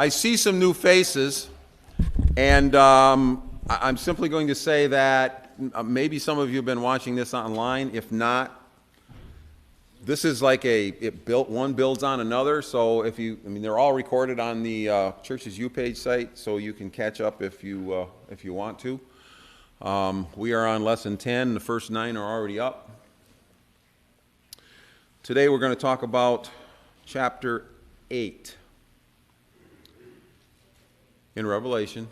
I see some new faces, and I'm simply going to say that maybe some of you have been watching this online. If not, this is like one builds on another. So they're all recorded on the church's U-Page site, so you can catch up if you want to. We are on lesson 10. The first 9 are already up. Today we're going to talk about chapter 8 in Revelation.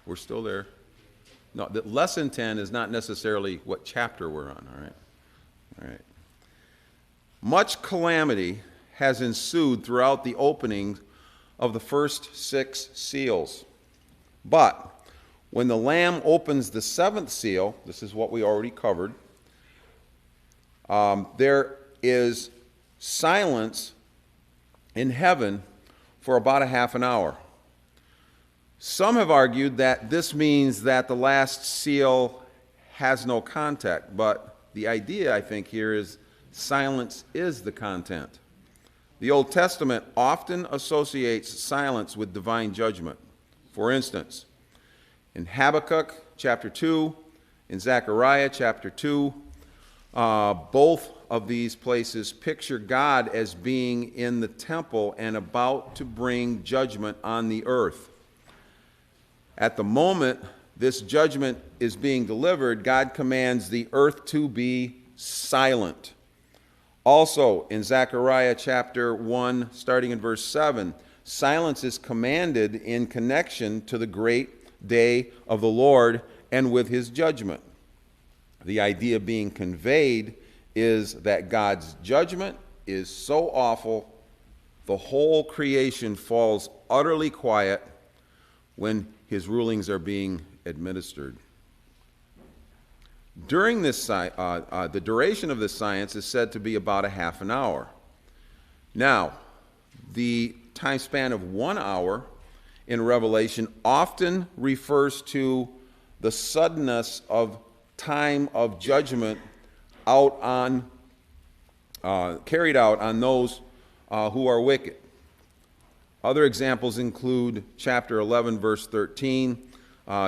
We're still there. No, the lesson 10 is not necessarily what chapter we're on, all right? Much calamity has ensued throughout the opening of the first 6 seals. But when the Lamb opens the 7th seal, this is what we already covered, there is silence in heaven for about a half an hour. Some have argued that this means that the last seal has no content, but the idea, I think, here is silence is the content. The Old Testament often associates silence with divine judgment. For instance, in Habakkuk chapter 2, in Zechariah chapter 2, both of these places picture God as being in the temple and about to bring judgment on the earth. At the moment this judgment is being delivered, God commands the earth to be silent. Also, in Zechariah chapter 1, starting in verse 7, silence is commanded in connection to the great day of the Lord and with his judgment. The idea being conveyed is that God's judgment is so awful, the whole creation falls utterly quiet when his rulings are being administered. During this, the duration of this silence is said to be about a half an hour. Now, the time span of 1 hour in Revelation often refers to the suddenness of time of judgment carried out on those who are wicked. Other examples include chapter 11, verse 13,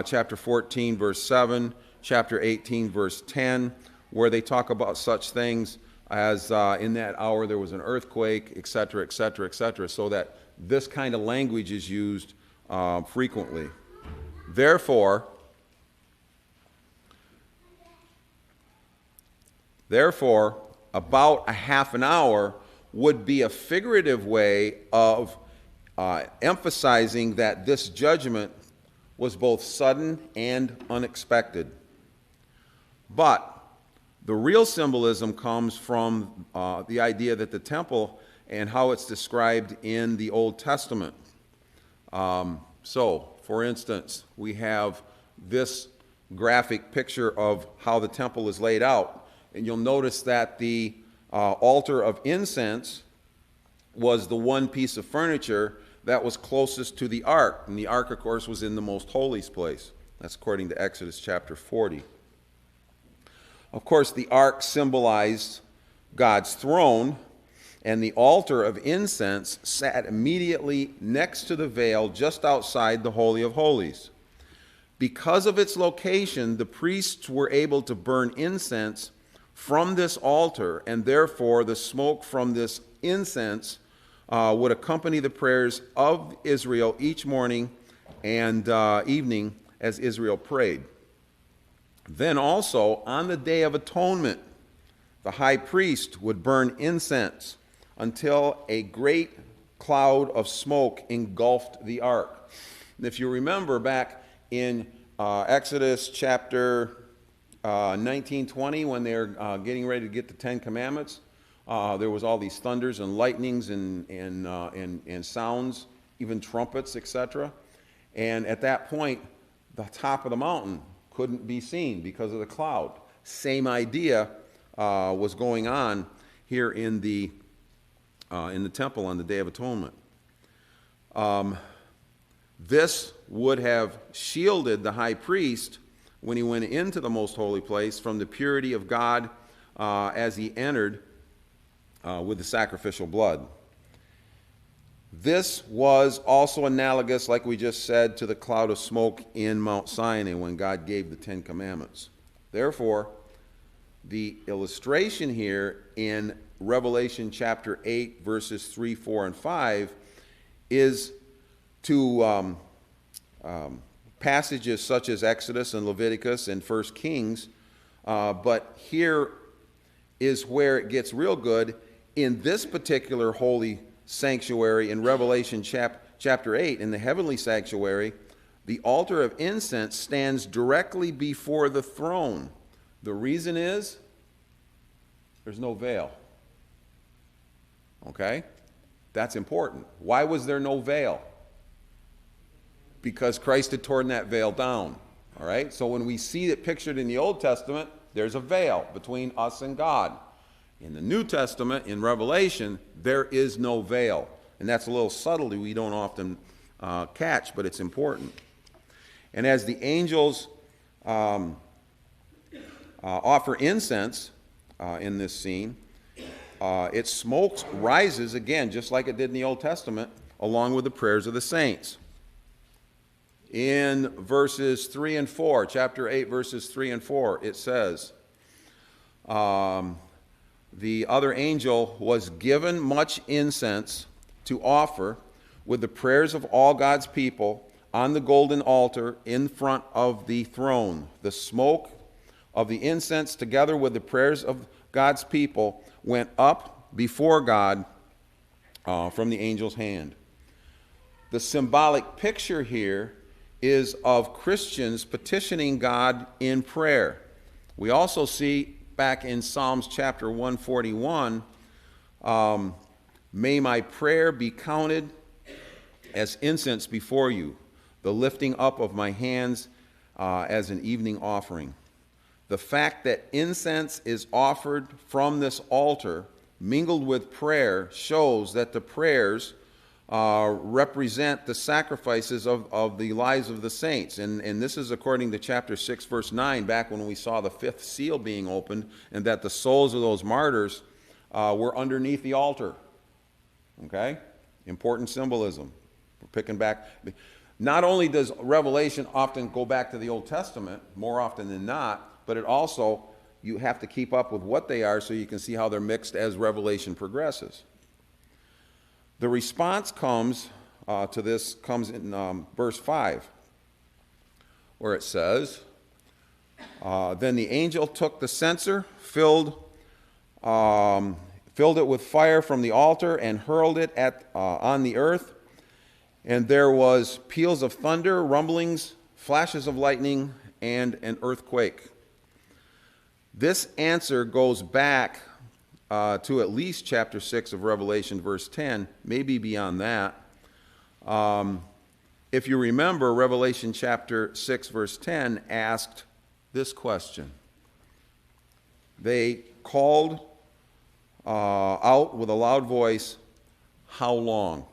chapter 14, verse 7, chapter 18, verse 10, where they talk about such things as in that hour there was an earthquake, etc., etc., etc., so that this kind of language is used frequently. Therefore, about a half an hour would be a figurative way of emphasizing that this judgment was both sudden and unexpected. But the real symbolism comes from the idea that the temple and how it's described in the Old Testament. So, for instance, we have this graphic picture of how the temple is laid out. And you'll notice that the altar of incense was the one piece of furniture that was closest to the ark. And the ark, of course, was in the most holy place. That's according to Exodus chapter 40. Of course, the ark symbolized God's throne, and the altar of incense sat immediately next to the veil just outside the Holy of Holies. Because of its location, the priests were able to burn incense from this altar, and therefore the smoke from this incense would accompany the prayers of Israel each morning and evening as Israel prayed. Then also, on the Day of Atonement, the high priest would burn incense until a great cloud of smoke engulfed the ark. And if you remember back in Exodus chapter 19:20, when they're getting ready to get the 10 Commandments, there was all these thunders and lightnings and sounds, even trumpets, etc. And at that point, the top of the mountain couldn't be seen because of the cloud. Same idea was going on here in the temple on the Day of Atonement. This would have shielded the high priest when he went into the most holy place from the purity of God as he entered with the sacrificial blood. This was also analogous, like we just said, to the cloud of smoke in Mount Sinai when God gave the Ten Commandments. Therefore, the illustration here in Revelation chapter 8, verses 3, 4, and 5 is to passages such as Exodus and Leviticus and 1 Kings, but here is where it gets real good. In this particular holy sanctuary in Revelation chapter 8, in the heavenly sanctuary, the altar of incense stands directly before the throne. The reason is there's no veil. Okay? That's important. Why was there no veil? Because Christ had torn that veil down. All right? So when we see it pictured in the Old Testament, there's a veil between us and God. In the New Testament, in Revelation, there is no veil. And that's a little subtlety we don't often catch, but it's important. And as the angels offer incense in this scene, its smoke rises again, just like it did in the Old Testament, along with the prayers of the saints. In verses 3 and 4, chapter 8, verses 3 and 4, it says, the other angel was given much incense to offer with the prayers of all God's people on the golden altar in front of the throne. The smoke of the incense together with the prayers of God's people went up before God from the angel's hand. The symbolic picture here is of Christians petitioning God in prayer. We also see back in Psalms chapter 141, may my prayer be counted as incense before you, the lifting up of my hands as an evening offering. The fact that incense is offered from this altar, mingled with prayer, shows that the prayers represent the sacrifices of the lives of the saints. And this is according to chapter 6, verse 9, back when we saw the fifth seal being opened, and that the souls of those martyrs were underneath the altar. Okay? Important symbolism. We're picking back. Not only does Revelation often go back to the Old Testament, more often than not, but it also, you have to keep up with what they are so you can see how they're mixed as Revelation progresses. The response comes in verse 5, where it says, then the angel took the censer, filled it with fire from the altar, and hurled it on the earth. And there was peals of thunder, rumblings, flashes of lightning, and an earthquake. This answer goes back to at least chapter 6 of Revelation, verse 10, maybe beyond that. If you remember, Revelation chapter 6, verse 10 asked this question. They called out with a loud voice, how long?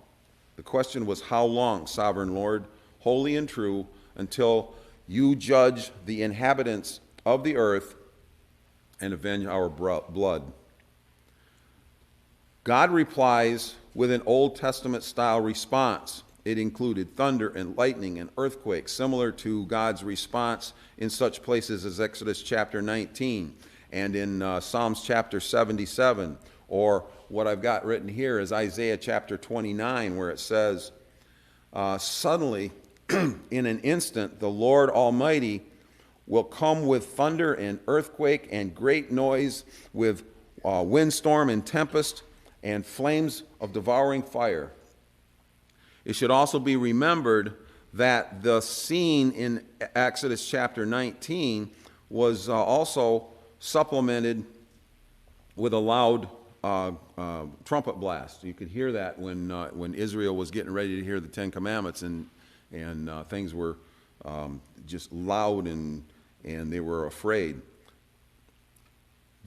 The question was, how long, sovereign Lord, holy and true, until you judge the inhabitants of the earth and avenge our blood? God replies with an Old Testament style response. It included thunder and lightning and earthquakes, similar to God's response in such places as Exodus chapter 19 and in Psalms chapter 77, or what I've got written here is Isaiah chapter 29, where it says, suddenly, in an instant, the Lord Almighty will come with thunder and earthquake and great noise, with windstorm and tempest and flames of devouring fire. It should also be remembered that the scene in Exodus chapter 19 was also supplemented with a loud trumpet blast. You could hear that when Israel was getting ready to hear the Ten Commandments, and things were just loud and they were afraid.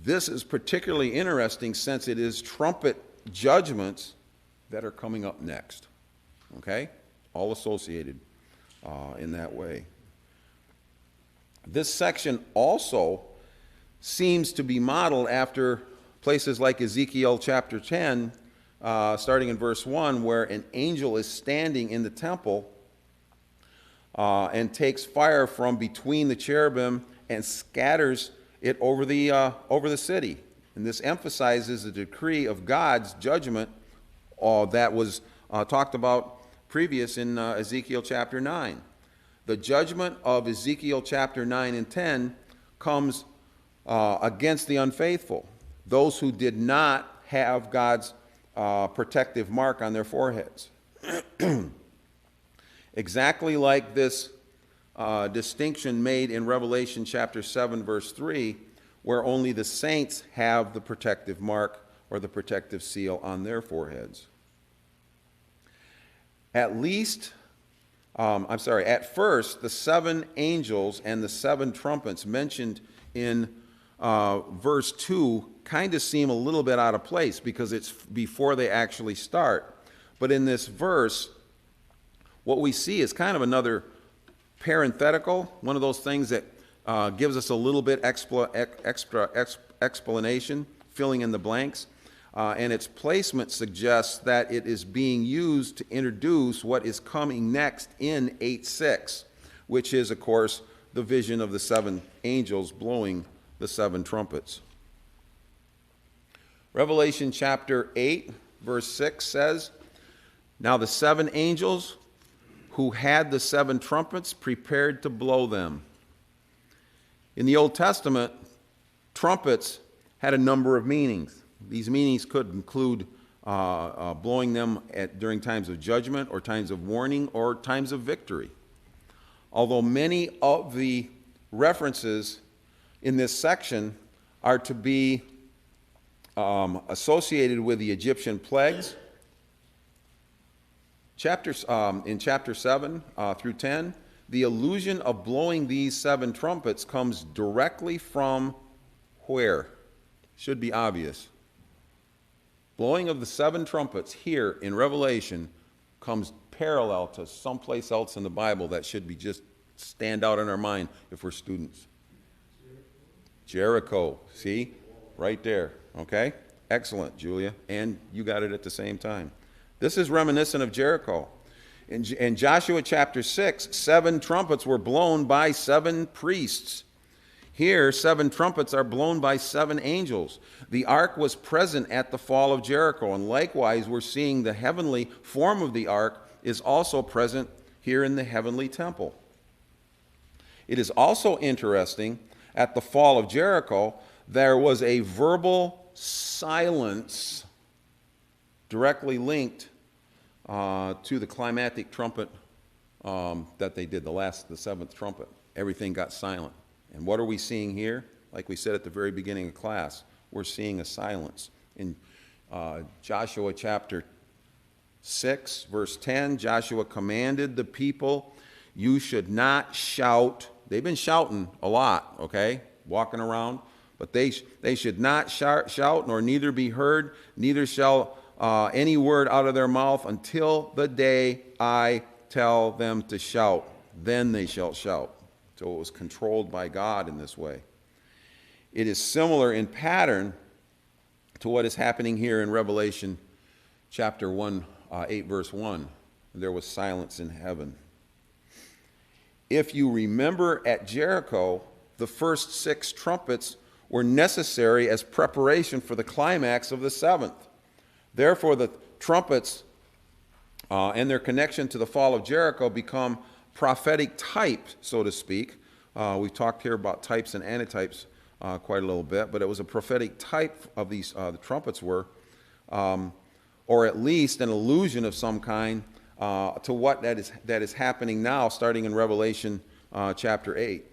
This is particularly interesting since it is trumpet judgments that are coming up next. Okay? All associated in that way. This section also seems to be modeled after places like Ezekiel chapter 10, starting in verse 1, where an angel is standing in the temple and takes fire from between the cherubim and scatters it over the city. And this emphasizes the decree of God's judgment that was talked about previous in Ezekiel chapter 9. The judgment of Ezekiel chapter 9 and 10 comes against the unfaithful, those who did not have God's protective mark on their foreheads. Exactly like this distinction made in Revelation chapter 7, verse 3, where only the saints have the protective mark or the protective seal on their foreheads. At first, the 7 angels and the 7 trumpets mentioned in verse 2 kind of seem a little bit out of place because it's before they actually start. But in this verse, what we see is kind of another parenthetical, one of those things that gives us a little bit extra explanation, filling in the blanks. And its placement suggests that it is being used to introduce what is coming next in 8:6, which is, of course, the vision of the 7 angels blowing the 7 trumpets. Revelation chapter 8, verse 6 says, "Now the 7 angels who had the 7 trumpets prepared to blow them." In the Old Testament, trumpets had a number of meanings. These meanings could include blowing them during times of judgment or times of warning or times of victory. Although many of the references in this section are to be associated with the Egyptian plagues, in chapter 7 through 10, the allusion of blowing these 7 trumpets comes directly from where? Should be obvious. Blowing of the 7 trumpets here in Revelation comes parallel to someplace else in the Bible that should be just stand out in our mind if we're students. Jericho. See? Right there. Okay? Excellent, Julia. And you got it at the same time. This is reminiscent of Jericho. In Joshua chapter 6, 7 trumpets were blown by 7 priests. Here, 7 trumpets are blown by 7 angels. The ark was present at the fall of Jericho, and likewise we're seeing the heavenly form of the ark is also present here in the heavenly temple. It is also interesting, at the fall of Jericho, there was a verbal silence directly linked to the climactic trumpet that they did, the 7th trumpet. Everything got silent. And what are we seeing here? Like we said at the very beginning of class, we're seeing a silence. In Joshua chapter 6, verse 10, Joshua commanded the people, "You should not shout." They've been shouting a lot, okay, walking around. But they should not shout, nor neither be heard, neither shall any word out of their mouth until the day I tell them to shout. Then they shall shout. So it was controlled by God in this way. It is similar in pattern to what is happening here in Revelation chapter 8, verse 1. There was silence in heaven. If you remember at Jericho, the first 6 trumpets were necessary as preparation for the climax of the 7th. Therefore, the trumpets and their connection to the fall of Jericho become prophetic type, so to speak. We've talked here about types and antitypes quite a little bit, but it was a prophetic type of these, the trumpets were, or at least an allusion of some kind to what that is happening now, starting in Revelation chapter 8.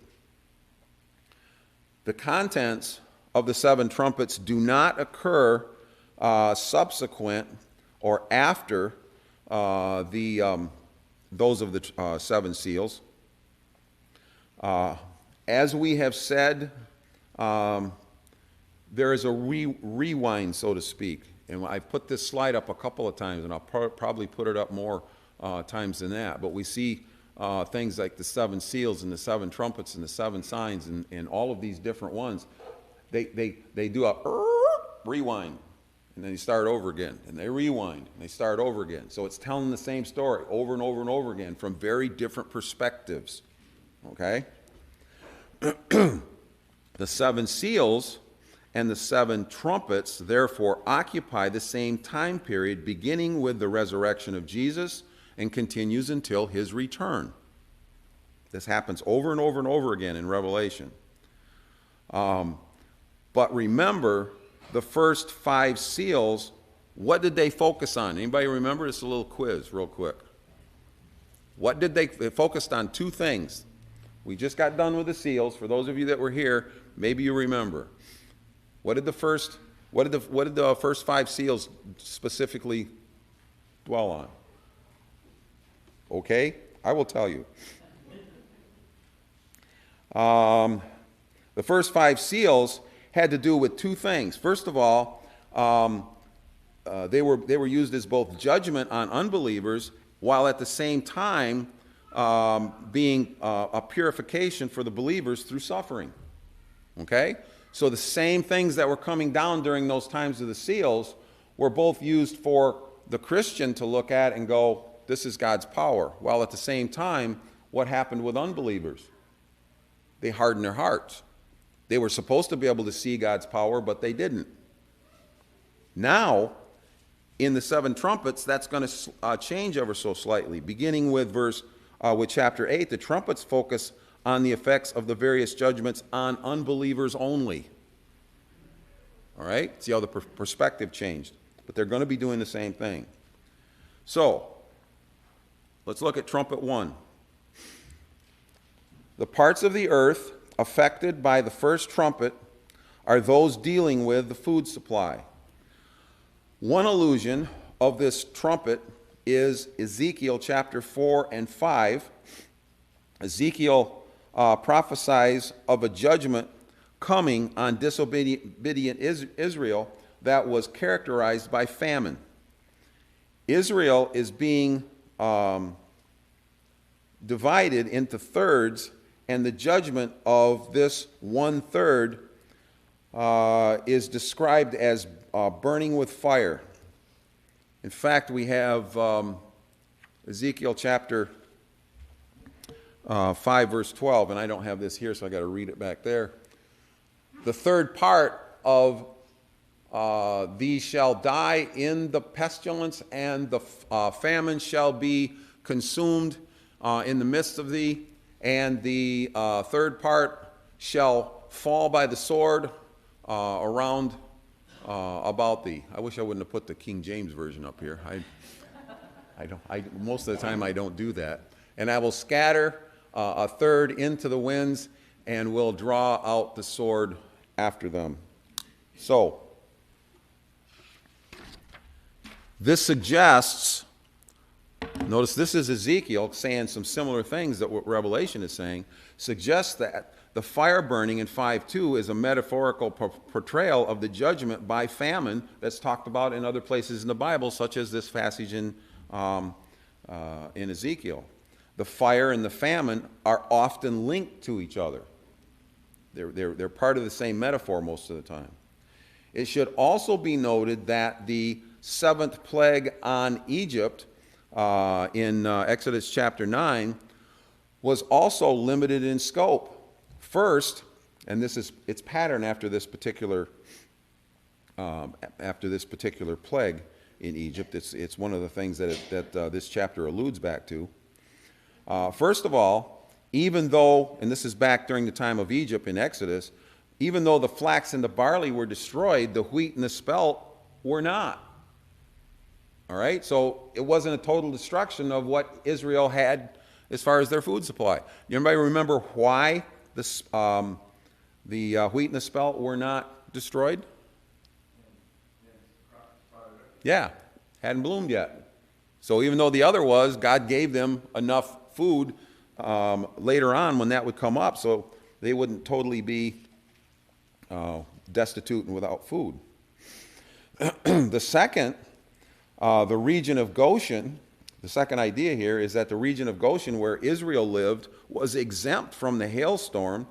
The contents of the 7 trumpets do not occur subsequent or after those of the 7 seals. As we have said, there is a rewind, so to speak. And I've put this slide up a couple of times, and I'll probably put it up more times than that. But we see things like the 7 seals and the 7 trumpets and the 7 signs and all of these different ones. They do a rewind. and then you start over again, and they rewind, and they start over again. So it's telling the same story over and over and over again from very different perspectives. Okay? The 7 seals and the 7 trumpets, therefore, occupy the same time period, beginning with the resurrection of Jesus and continues until his return. This happens over and over and over again in Revelation. But remember, the first 5 seals, what did they focus on? Anybody remember? It's a little quiz, real quick. What did they focused on? 2 things. We just got done with the seals. For those of you that were here, maybe you remember. What did the first 5 seals specifically dwell on? Okay, I will tell you. The first 5 seals had to do with 2 things. First of all, they were used as both judgment on unbelievers, while at the same time being a purification for the believers through suffering. Okay? So the same things that were coming down during those times of the seals were both used for the Christian to look at and go, this is God's power. While at the same time, what happened with unbelievers? They hardened their hearts. They were supposed to be able to see God's power, but they didn't. Now, in the 7 trumpets, that's going to change ever so slightly. Beginning with chapter 8, the trumpets focus on the effects of the various judgments on unbelievers only. All right? See how the perspective changed. But they're going to be doing the same thing. So, let's look at trumpet 1. The parts of the earth affected by the first trumpet are those dealing with the food supply. One allusion of this trumpet is Ezekiel chapter 4 and 5. Ezekiel prophesies of a judgment coming on disobedient Israel that was characterized by famine. Israel is being divided into thirds, and the judgment of this 1/3 is described as burning with fire. In fact, we have Ezekiel chapter 5, verse 12, and I don't have this here, so I got to read it back there. The 3rd part of these shall die in the pestilence, and the famine shall be consumed in the midst of thee, and the 3rd part shall fall by the sword around about thee. I wish I wouldn't have put the King James Version up here. Most of the time I don't do that. And I will scatter 1/3 into the winds, and will draw out the sword after them. So, this suggests, notice this is Ezekiel saying some similar things that what Revelation is saying, suggests that the fire burning in 5:2 is a metaphorical portrayal of the judgment by famine that's talked about in other places in the Bible, such as this passage in Ezekiel. The fire and the famine are often linked to each other. They're part of the same metaphor most of the time. It should also be noted that the 7th plague on Egypt in Exodus chapter 9 was also limited in scope. First, and it's patterned after this particular plague in Egypt. It's one of the things that this chapter alludes back to. First of all, even though, and this is back during the time of Egypt in Exodus, even though the flax and the barley were destroyed, the wheat and the spelt were not. All right? So it wasn't a total destruction of what Israel had as far as their food supply. Anybody remember why the wheat and the spelt were not destroyed? Yeah, hadn't bloomed yet. So even though the other was, God gave them enough food later on when that would come up, so they wouldn't totally be destitute and without food. The second, the region of Goshen, the second idea here is that the region of Goshen where Israel lived was exempt from the hailstorm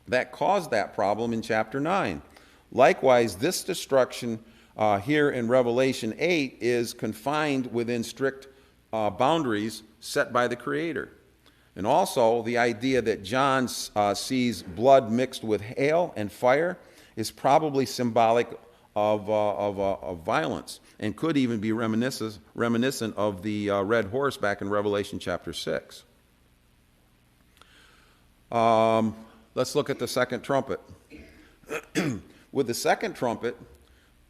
that caused that problem in chapter 9. Likewise, this destruction here in Revelation 8 is confined within strict boundaries set by the Creator. And also, the idea that John sees blood mixed with hail and fire is probably symbolic of violence, and could even be reminiscent of the red horse back in Revelation chapter 6. Let's look at the second trumpet. With the second trumpet,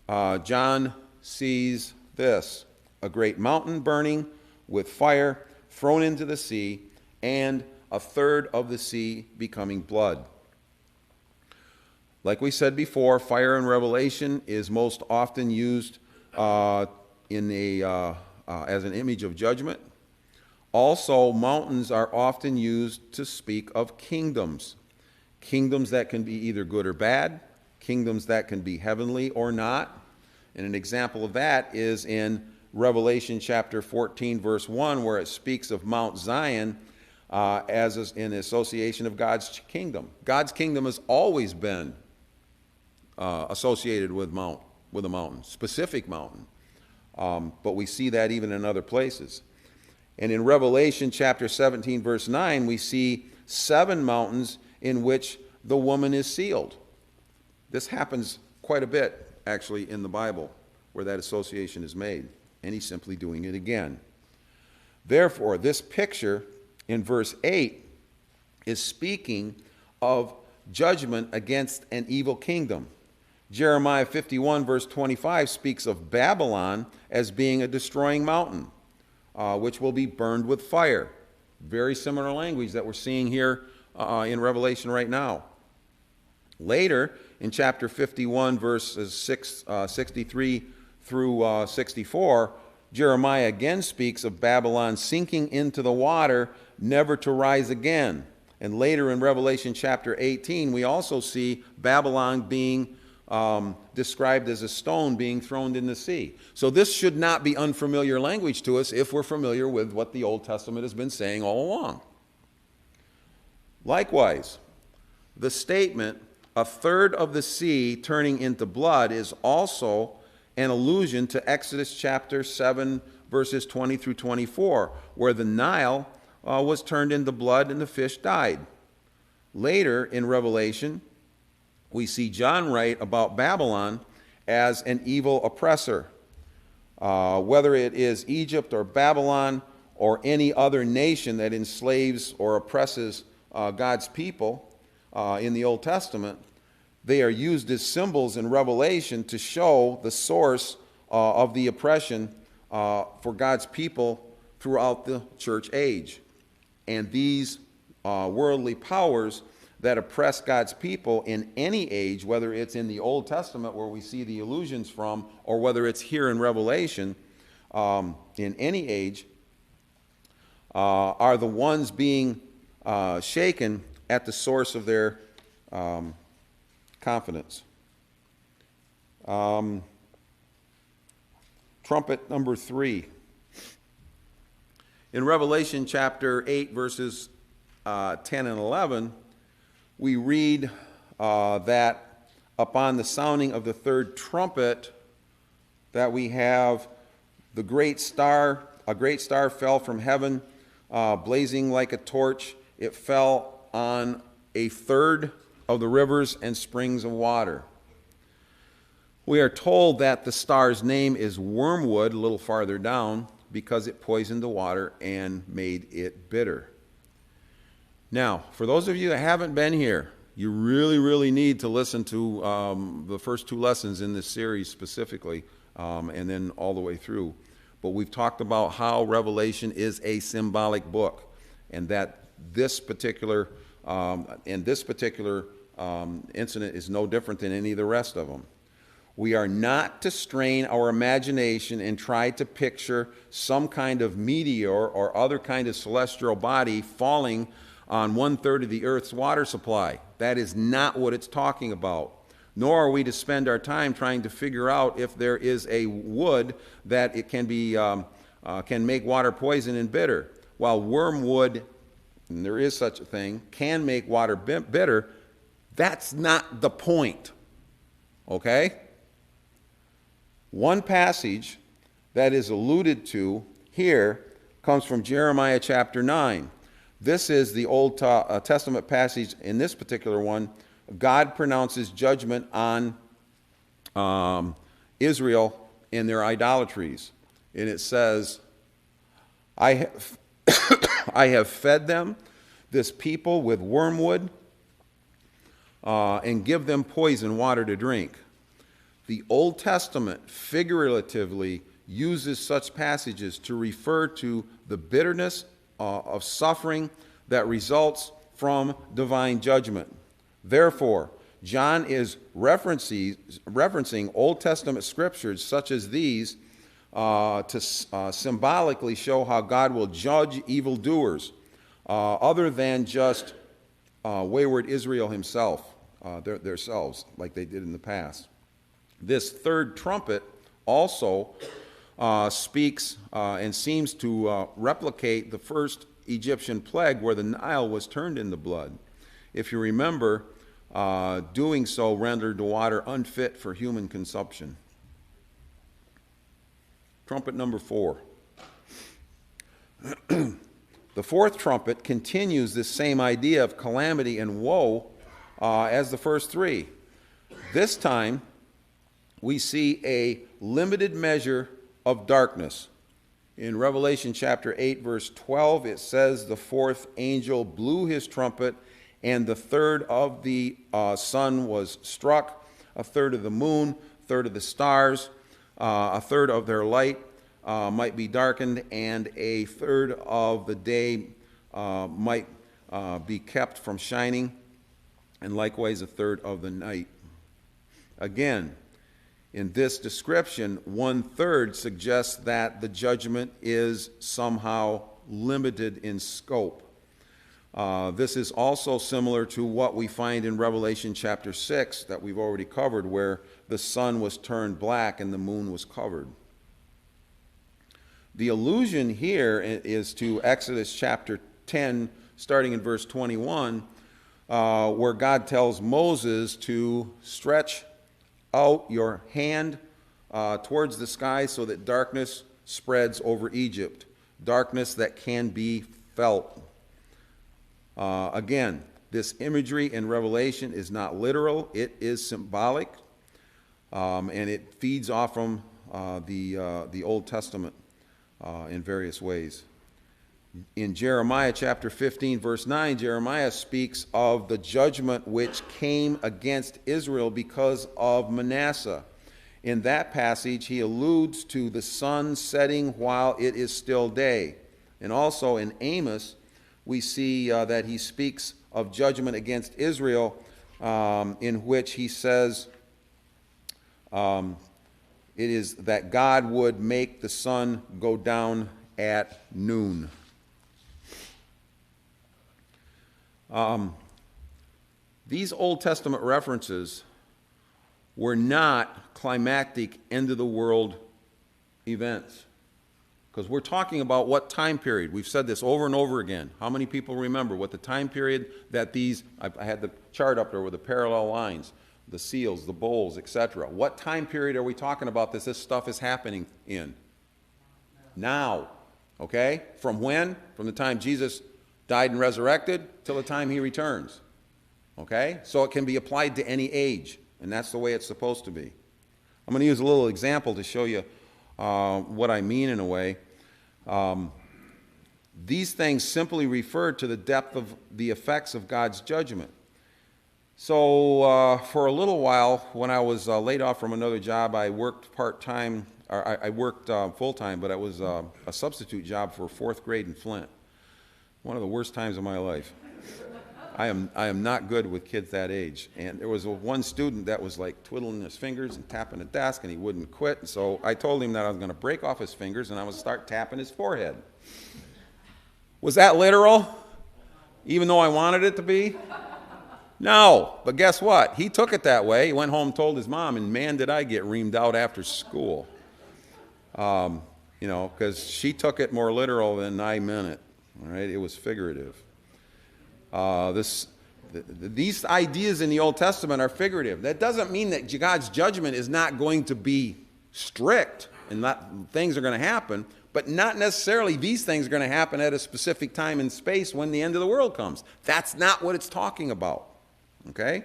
John sees this: a great mountain burning with fire thrown into the sea, and a third of the sea becoming blood. Like we said before, fire in Revelation is most often used as an image of judgment. Also, mountains are often used to speak of kingdoms. Kingdoms that can be either good or bad, kingdoms that can be heavenly or not. And an example of that is in Revelation chapter 14, verse 1, where it speaks of Mount Zion as in association of God's kingdom. God's kingdom has always been associated with a mountain, specific mountain. But we see that even in other places. And in Revelation chapter 17, verse 9, we see 7 mountains in which the woman is sealed. This happens quite a bit, actually, in the Bible, where that association is made. And he's simply doing it again. Therefore, this picture in verse 8 is speaking of judgment against an evil kingdom. Jeremiah 51, verse 25, speaks of Babylon as being a destroying mountain, which will be burned with fire. Very similar language that we're seeing here in Revelation right now. Later, in chapter 51, verses 63 through 64, Jeremiah again speaks of Babylon sinking into the water, never to rise again. And later in Revelation chapter 18, we also see Babylon being described as a stone being thrown in the sea. So this should not be unfamiliar language to us if we're familiar with what the Old Testament has been saying all along. Likewise, the statement, a third of the sea turning into blood, is also an allusion to Exodus chapter 7, verses 20 through 24, where the Nile was turned into blood and the fish died. Later in Revelation, we see John write about Babylon as an evil oppressor. Whether it is Egypt or Babylon or any other nation that enslaves or oppresses God's people in the Old Testament, they are used as symbols in Revelation to show the source of the oppression for God's people throughout the church age. And these worldly powers that oppress God's people in any age, whether it's in the Old Testament where we see the allusions from, or whether it's here in Revelation, in any age, are the ones being shaken at the source of their confidence. Trumpet number 3. In Revelation chapter 8, verses 10 and 11, we read that upon the sounding of the third trumpet, that we have a great star fell from heaven, blazing like a torch. It fell on a third of the rivers and springs of water. We are told that the star's name is wormwood a little farther down because it poisoned the water and made it bitter. Now, for those of you that haven't been here, you really, really need to listen to the first 2 lessons in this series specifically, and then all the way through. But we've talked about how Revelation is a symbolic book, and that this particular incident is no different than any of the rest of them. We are not to strain our imagination and try to picture some kind of meteor or other kind of celestial body falling on 1/3 of the earth's water supply. That is not what it's talking about. Nor are we to spend our time trying to figure out if there is a wood that it can make water poison and bitter. While wormwood, and there is such a thing, can make water bitter, that's not the point. Okay? One passage that is alluded to here comes from Jeremiah chapter 9. This is the Old Testament passage. In this particular one, God pronounces judgment on Israel and their idolatries. And it says, I have fed them, this people, with wormwood, and give them poison water to drink. The Old Testament figuratively uses such passages to refer to the bitterness of suffering that results from divine judgment. Therefore, John is referencing Old Testament scriptures such as these to symbolically show how God will judge evildoers, other than just wayward Israel themselves, like they did in the past. This third trumpet also speaks and seems to replicate the first Egyptian plague where the Nile was turned into blood. If you remember, doing so rendered the water unfit for human consumption. Trumpet number 4. The fourth trumpet continues this same idea of calamity and woe as the first three. This time, we see a limited measure of darkness. In Revelation chapter 8, verse 12, it says, the fourth angel blew his trumpet, and the third of the sun was struck, a third of the moon, a third of the stars, a third of their light might be darkened, and a third of the day might be kept from shining, and likewise a third of the night. Again, in this description, 1/3 suggests that the judgment is somehow limited in scope. This is also similar to what we find in Revelation chapter 6 that we've already covered, where the sun was turned black and the moon was covered. The allusion here is to Exodus chapter 10, starting in verse 21, where God tells Moses to stretch out your hand towards the sky so that darkness spreads over Egypt, darkness that can be felt. Again, this imagery in Revelation is not literal, it is symbolic, and it feeds off from the Old Testament in various ways. In Jeremiah chapter 15, verse 9, Jeremiah speaks of the judgment which came against Israel because of Manasseh. In that passage, he alludes to the sun setting while it is still day. And also in Amos, we see that he speaks of judgment against Israel, in which he says it is that God would make the sun go down at noon. These Old Testament references were not climactic end-of-the-world events. Because we're talking about what time period. We've said this over and over again. How many people remember what the time period that these, I had the chart up there with the parallel lines, the seals, the bowls, etc. What time period are we talking about this stuff is happening in? Now. Okay? From when? From the time Jesus died and resurrected till the time he returns. Okay? So it can be applied to any age, and that's the way it's supposed to be. I'm going to use a little example to show you what I mean in a way. These things simply refer to the depth of the effects of God's judgment. So for a little while, when I was laid off from another job, I worked part-time, or I worked full-time, but it was a substitute job for 4th grade in Flint. One of the worst times of my life. I am not good with kids that age. And there was one student that was like twiddling his fingers and tapping the desk, and he wouldn't quit. And so I told him that I was going to break off his fingers and I would start tapping his forehead. Was that literal? Even though I wanted it to be? No. But guess what? He took it that way. He went home and told his mom, and man, did I get reamed out after school. Because she took it more literal than I meant it. All right? It was figurative. These ideas in the Old Testament are figurative. That doesn't mean that God's judgment is not going to be strict and things are going to happen, but not necessarily these things are going to happen at a specific time and space when the end of the world comes. That's not what it's talking about. Okay?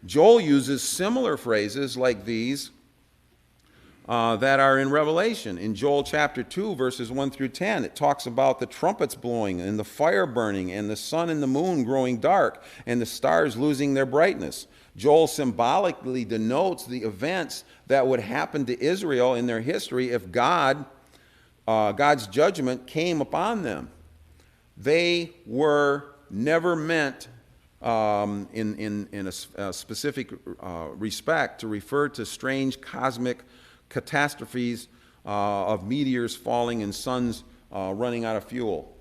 Joel uses similar phrases like these that are in Revelation. In Joel chapter 2, verses 1 through 10, it talks about the trumpets blowing and the fire burning and the sun and the moon growing dark and the stars losing their brightness. Joel symbolically denotes the events that would happen to Israel in their history if God's judgment came upon them. They were never meant in a specific respect to refer to strange cosmic catastrophes of meteors falling and suns running out of fuel.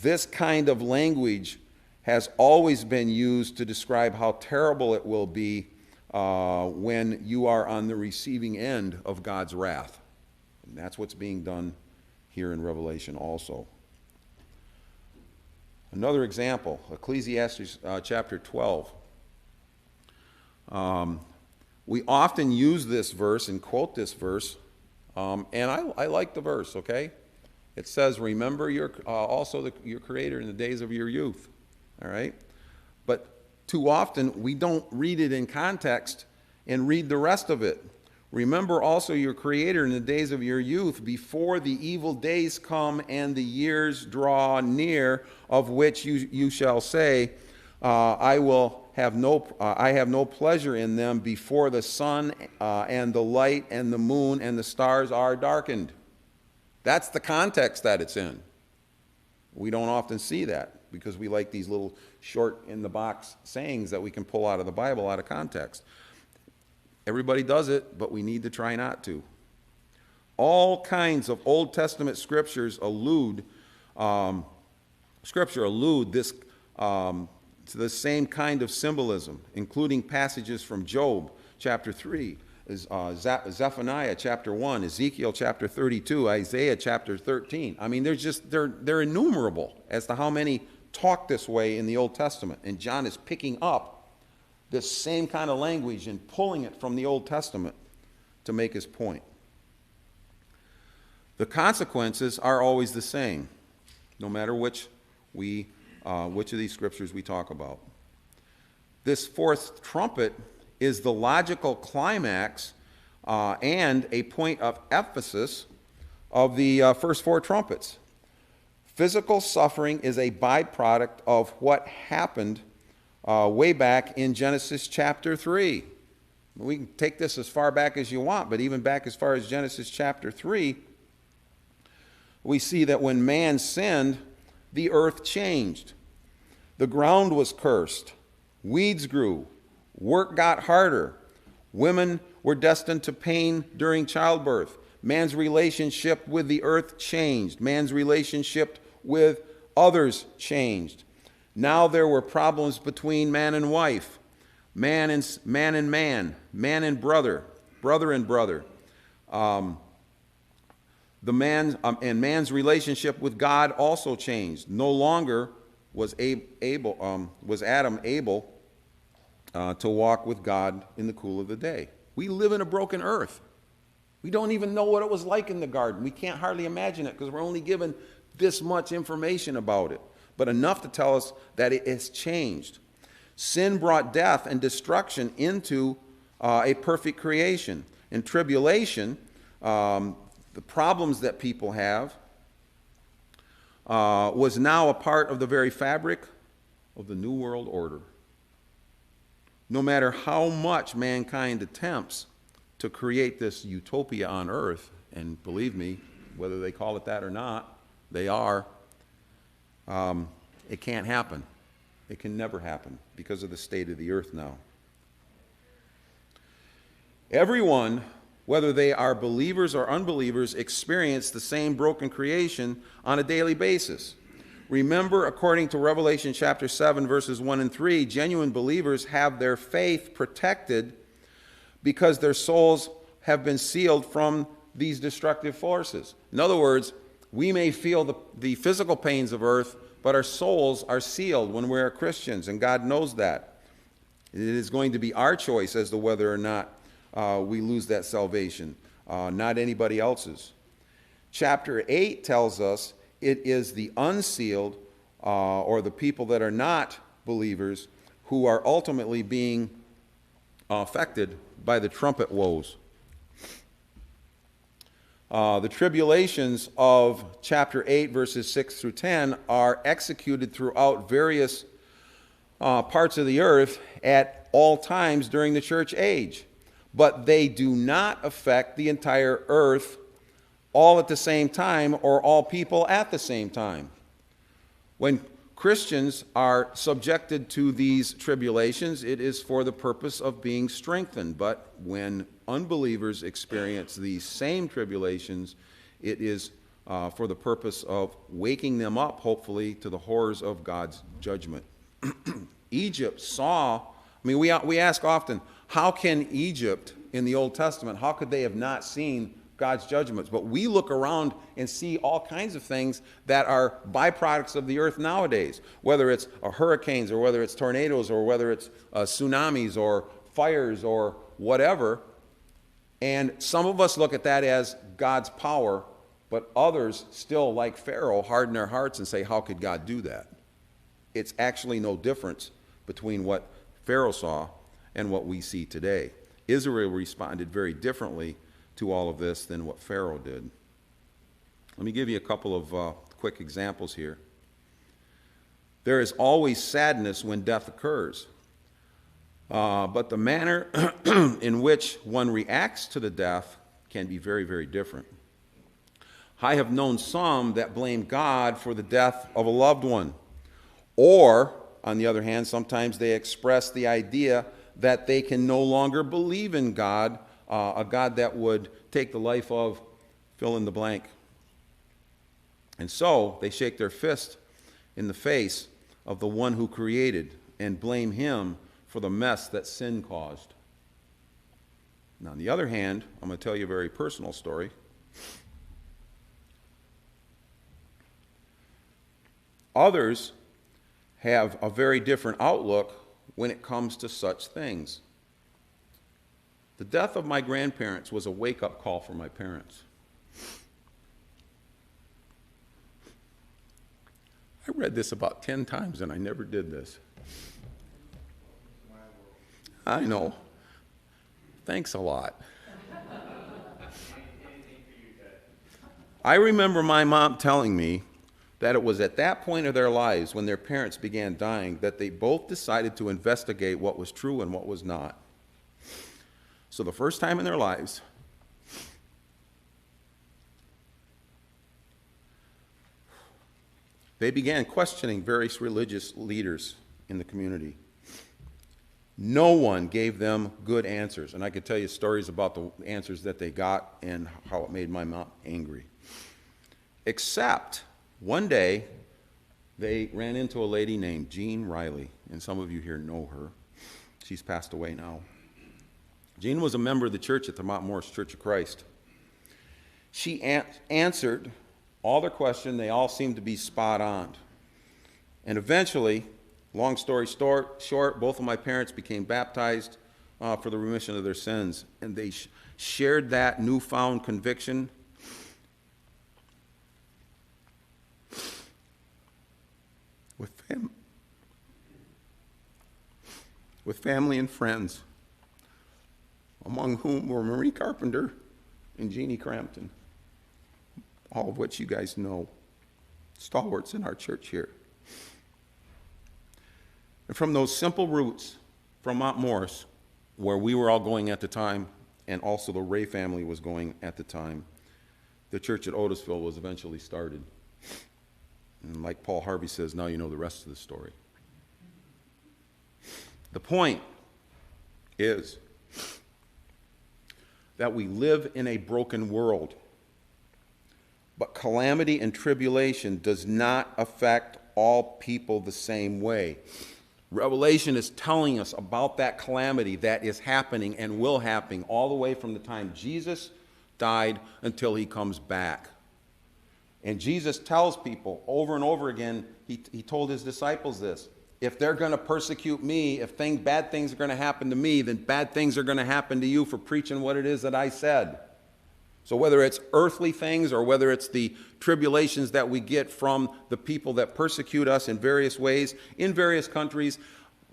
This kind of language has always been used to describe how terrible it will be when you are on the receiving end of God's wrath. And that's what's being done here in Revelation also. Another example, Ecclesiastes chapter 12. We often use this verse and quote this verse, and I like the verse, okay? It says, remember your Creator in the days of your youth, all right? But too often we don't read it in context and read the rest of it. Remember also your Creator in the days of your youth, before the evil days come and the years draw near, of which you shall say, I have no pleasure in them, before the sun and the light and the moon and the stars are darkened. That's the context that it's in. We don't often see that because we like these little short in-the-box sayings that we can pull out of the Bible out of context. Everybody does it, but we need to try not to. All kinds of Old Testament scriptures allude this to the same kind of symbolism, including passages from Job chapter 3, Zephaniah chapter 1, Ezekiel chapter 32, Isaiah chapter 13. I mean, they're innumerable as to how many talk this way in the Old Testament. And John is picking up this same kind of language and pulling it from the Old Testament to make his point. The consequences are always the same, no matter which of these scriptures we talk about. This fourth trumpet is the logical climax and a point of emphasis of the first four trumpets. Physical suffering is a byproduct of what happened way back in Genesis chapter 3. We can take this as far back as you want, but even back as far as Genesis chapter 3, we see that when man sinned, the earth changed. The ground was cursed. Weeds grew. Work got harder. Women were destined to pain during childbirth. Man's relationship with the earth changed. Man's relationship with others changed. Now there were problems between man and wife, man and man, man and brother, brother and brother. And man's relationship with God also changed. No longer was Adam able to walk with God in the cool of the day. We live in a broken earth. We don't even know what it was like in the garden. We can't hardly imagine it because we're only given this much information about it, but enough to tell us that it has changed. Sin brought death and destruction into a perfect creation. In tribulation, the problems that people have was now a part of the very fabric of the New World Order. No matter how much mankind attempts to create this utopia on earth, and believe me, whether they call it that or not, they are, it can't happen. It can never happen because of the state of the earth now. Everyone, whether they are believers or unbelievers, experience the same broken creation on a daily basis. Remember, according to Revelation chapter 7, verses 1 and 3, genuine believers have their faith protected because their souls have been sealed from these destructive forces. In other words, we may feel the physical pains of earth, but our souls are sealed when we are Christians, and God knows that. It is going to be our choice as to whether or not we lose that salvation, not anybody else's. Chapter 8 tells us it is the unsealed, or the people that are not believers, who are ultimately being affected by the trumpet woes. The tribulations of chapter 8, verses 6 through 10, are executed throughout various parts of the earth at all times during the church age. But they do not affect the entire earth all at the same time, or all people at the same time. When Christians are subjected to these tribulations, it is for the purpose of being strengthened. But when unbelievers experience these same tribulations, it is for the purpose of waking them up, hopefully, to the horrors of God's judgment. Egypt saw, we ask often, how can Egypt in the Old Testament, how could they have not seen God's judgments? But we look around and see all kinds of things that are byproducts of the earth nowadays, whether it's hurricanes, or whether it's tornadoes, or whether it's tsunamis or fires or whatever. And some of us look at that as God's power, but others still, like Pharaoh, harden their hearts and say, how could God do that? It's actually no difference between what Pharaoh saw and what we see today. Israel responded very differently to all of this than what Pharaoh did. Let me give you a couple of quick examples here. There is always sadness when death occurs, but the manner in which one reacts to the death can be very, very different. I have known some that blame God for the death of a loved one, or, on the other hand, sometimes they express the idea that they can no longer believe in God, a God that would take the life of fill in the blank. And so they shake their fist in the face of the one who created and blame him for the mess that sin caused. Now, on the other hand, I'm going to tell you a very personal story. Others have a very different outlook when it comes to such things. The death of my grandparents was a wake-up call for my parents. I read this about 10 times and I never did this. I know. Thanks a lot. I remember my mom telling me that it was at that point of their lives, when their parents began dying, that they both decided to investigate what was true and what was not. So the first time in their lives, they began questioning various religious leaders in the community. No one gave them good answers, and I could tell you stories about the answers that they got and how it made my mom angry. Except one day, they ran into a lady named Jean Riley, and some of you here know her. She's passed away now. Jean was a member of the church at the Mount Morris Church of Christ. She answered all their questions. They all seemed to be spot on. And eventually, long story short, both of my parents became baptized for the remission of their sins. And they shared that newfound conviction with family and friends, among whom were Marie Carpenter and Jeannie Crampton, all of which you guys know, stalwarts in our church here. And from those simple roots from Mount Morris, where we were all going at the time, and also the Ray family was going at the time, the church at Otisville was eventually started. And like Paul Harvey says, now you know the rest of the story. The point is that we live in a broken world, but calamity and tribulation does not affect all people the same way. Revelation is telling us about that calamity that is happening and will happen all the way from the time Jesus died until he comes back. And Jesus tells people over and over again, he told his disciples this, If they're going to persecute me, if bad things are going to happen to me, then bad things are going to happen to you for preaching what it is that I said. So whether it's earthly things or whether it's the tribulations that we get from the people that persecute us in various ways, in various countries,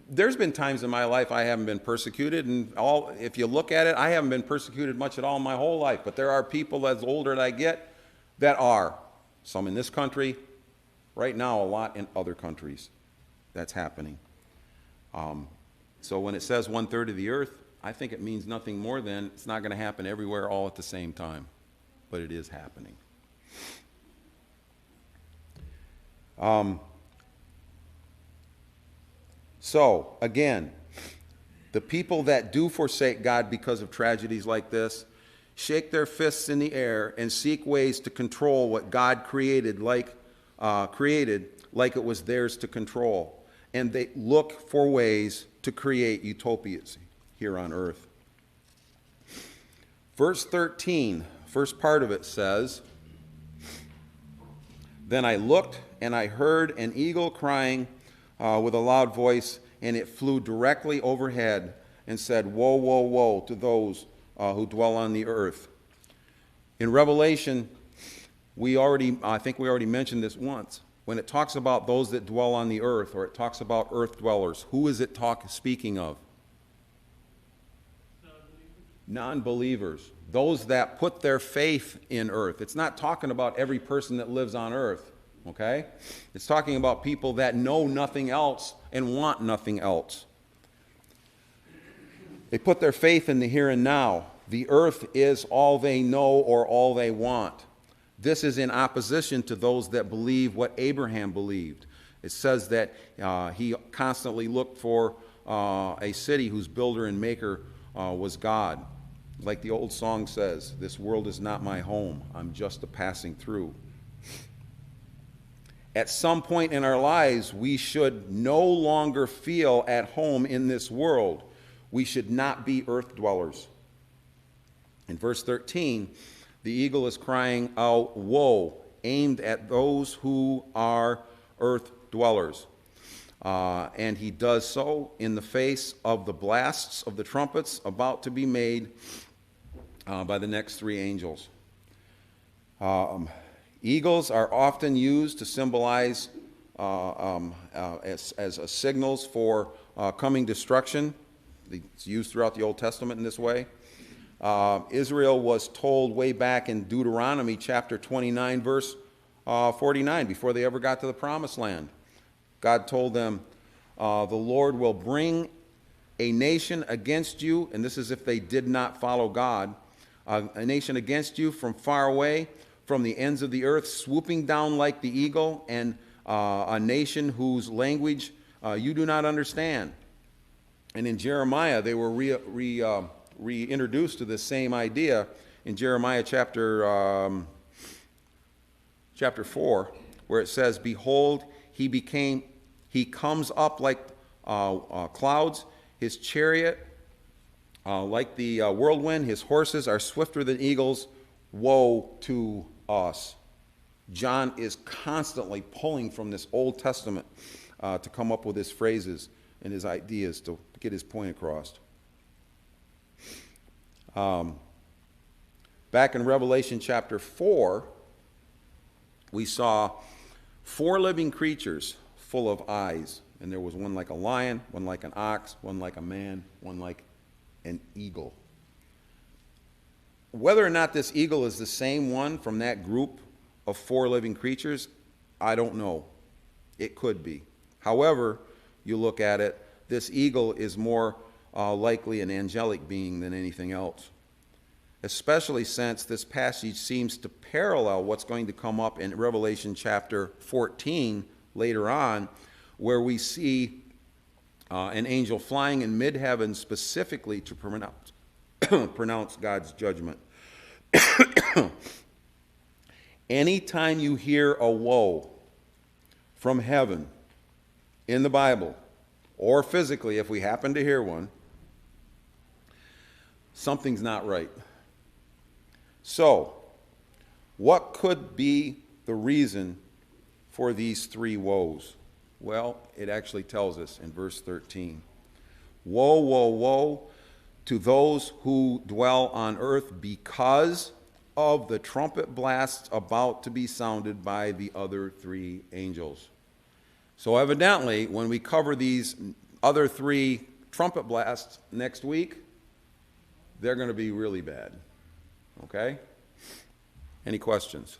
there's been times in my life I haven't been persecuted, and if you look at it, I haven't been persecuted much at all in my whole life, but there are people as older that I get that are. Some in this country, right now a lot in other countries. That's happening. So when it says 1/3 of the earth, I think it means nothing more than it's not going to happen everywhere all at the same time, but it is happening. So, again, the people that do forsake God because of tragedies like this shake their fists in the air and seek ways to control what God created like it was theirs to control. And they look for ways to create utopias here on earth. Verse 13, first part of it says, "Then I looked, and I heard an eagle crying with a loud voice, and it flew directly overhead and said, 'Woe, woe, woe to those who dwell on the earth.'" In Revelation, I think we already mentioned this once. When it talks about those that dwell on the earth, or it talks about earth dwellers, who is it speaking of? Non-believers. Those that put their faith in earth. It's not talking about every person that lives on earth, okay? It's talking about people that know nothing else and want nothing else. They put their faith in the here and now. The earth is all they know or all they want. This is in opposition to those that believe what Abraham believed. It says that he constantly looked for a city whose builder and maker was God. Like the old song says, "This world is not my home, I'm just a passing through." At some point in our lives, we should no longer feel at home in this world. We should not be earth dwellers. In verse 13, the eagle is crying out, "Woe," aimed at those who are earth dwellers. And he does so in the face of the blasts of the trumpets about to be made by the next three angels. Eagles are often used to symbolize as signals for coming destruction. It's used throughout the Old Testament in this way. Israel was told way back in Deuteronomy chapter 29, verse 49, before they ever got to the promised land. God told them, "The Lord will bring a nation against you," and this is if they did not follow God, "a nation against you from far away, from the ends of the earth, swooping down like the eagle, and a nation whose language you do not understand." And in Jeremiah, they were reintroduced to this same idea in Jeremiah chapter 4, where it says, "Behold, he comes up like clouds, his chariot like the whirlwind, his horses are swifter than eagles. Woe to us." John is constantly pulling from this Old Testament to come up with his phrases and his ideas to get his point across. Back in Revelation chapter 4, we saw 4 living creatures full of eyes. And there was one like a lion, one like an ox, one like a man, one like an eagle. Whether or not this eagle is the same one from that group of 4 living creatures, I don't know. It could be. However, you look at it, this eagle is more likely an angelic being than anything else, especially since this passage seems to parallel what's going to come up in Revelation chapter 14 later on, where we see an angel flying in mid-heaven specifically to pronounce God's judgment. Anytime you hear a woe from heaven in the Bible, or physically if we happen to hear one, something's not right. So, what could be the reason for these 3 woes? Well, it actually tells us in verse 13. Woe, woe, woe to those who dwell on earth because of the trumpet blasts about to be sounded by the other three angels. So evidently, when we cover these other three trumpet blasts next week, they're going to be really bad. Okay? Any questions?